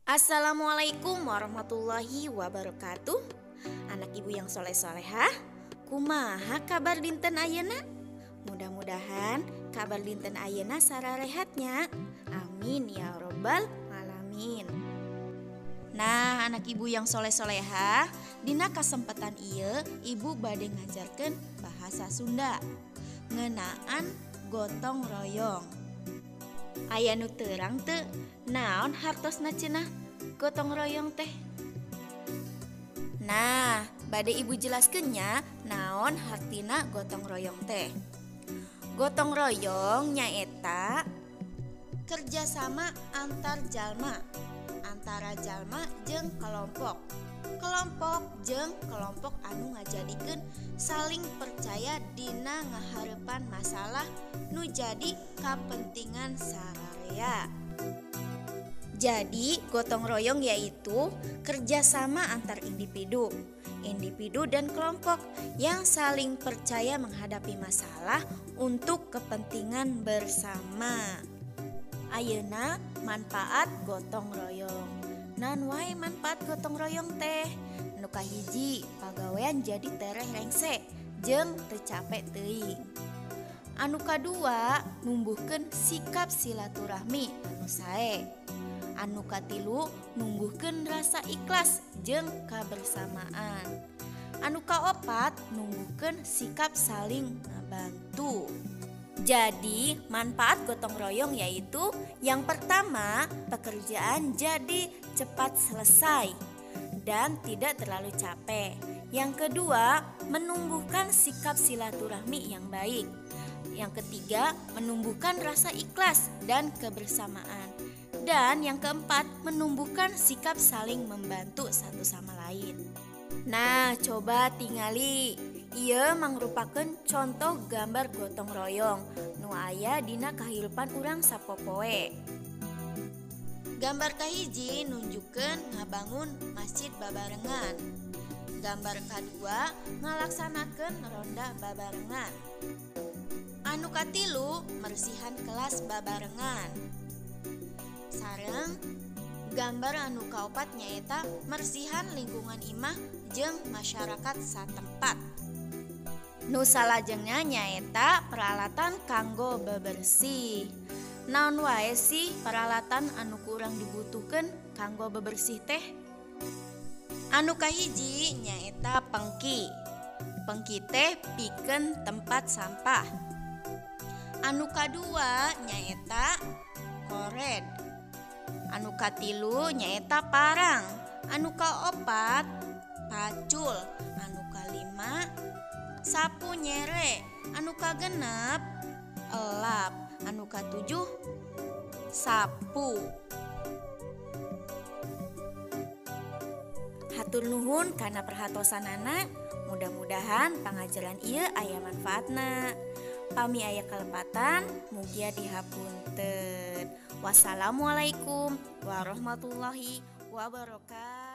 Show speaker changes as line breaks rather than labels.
Assalamualaikum warahmatullahi wabarakatuh. Anak ibu yang soleh-solehah, kumaha kabar dinten ayeuna? Mudah-mudahan kabar dinten ayeuna sararehatnya. Amin ya robbal alamin. Nah, anak ibu yang soleh-solehah, dina kasempatan ieu ibu bade ngajarkeun bahasa Sunda ngeunaan gotong royong. Aya nu teurang teu naon hartosna cenah gotong royong teh? Nah, bade ibu jelaskeunnya naon hartina gotong royong teh. Gotong royong nyaeta kerjasama antar jalma, antara jalma jeung kelompok jeung kelompok anu ngajadikeun saling percaya dina ngahareupan masalah nu jadi kapentingan sararea. Jadi gotong royong yaitu kerjasama antar individu dan kelompok yang saling percaya menghadapi masalah untuk kepentingan bersama. Ayeuna manfaat gotong royong. Naon wae manfaat gotong royong teh? Nu kahiji, pagawean jadi tereh rengse jeung teu capek teuing. Anu kadua, numbuhkeun sikap silaturahmi anu sae. Anu katilu, numbuhkeun rasa ikhlas jeung kabersamaan. Anu kaopat, numbuhkeun sikap saling ngabantu. Jadi, manfaat gotong royong yaitu yang pertama, pekerjaan jadi cepat selesai dan tidak terlalu capek. Yang kedua, menumbuhkan sikap silaturahmi yang baik. Yang ketiga, menumbuhkan rasa ikhlas dan kebersamaan. Dan yang keempat, menumbuhkan sikap saling membantu satu sama lain. Nah, coba tingali. Ieu mangrupakeun contoh gambar gotong royong nu aya dina kahirupan urang sapopoe. Gambar kahiji nunjukkeun ngabangun masjid babarengan. Gambar kadua ngalaksanakeun ronda babarengan. Anu katilu mersihan kelas babarengan. Sareng gambar anu kaopat nyaeta mersihan lingkungan imah jeung masyarakat satempat. Nu salajengna nyaeta peralatan kanggo bebersih. Naon wae sih peralatan anu kurang dibutuhkeun kanggo bebersih teh? Anu kahiji nyaeta pengki. Pengki teh pikeun tempat sampah. Anu kadua nyaeta kored. Anu katilu nyaeta parang. Anu kaopat pacul. Anu kalima sapu nyere. Anu kagenep elap. Anu katujuh sapu. Hatur nuhun kana perhatosanana. Mudah-mudahan pangajaran ieu aya manfaatna. Pami aya kalepatan mugia dihapunten. Wassalamualaikum warahmatullahi wabarakatuh.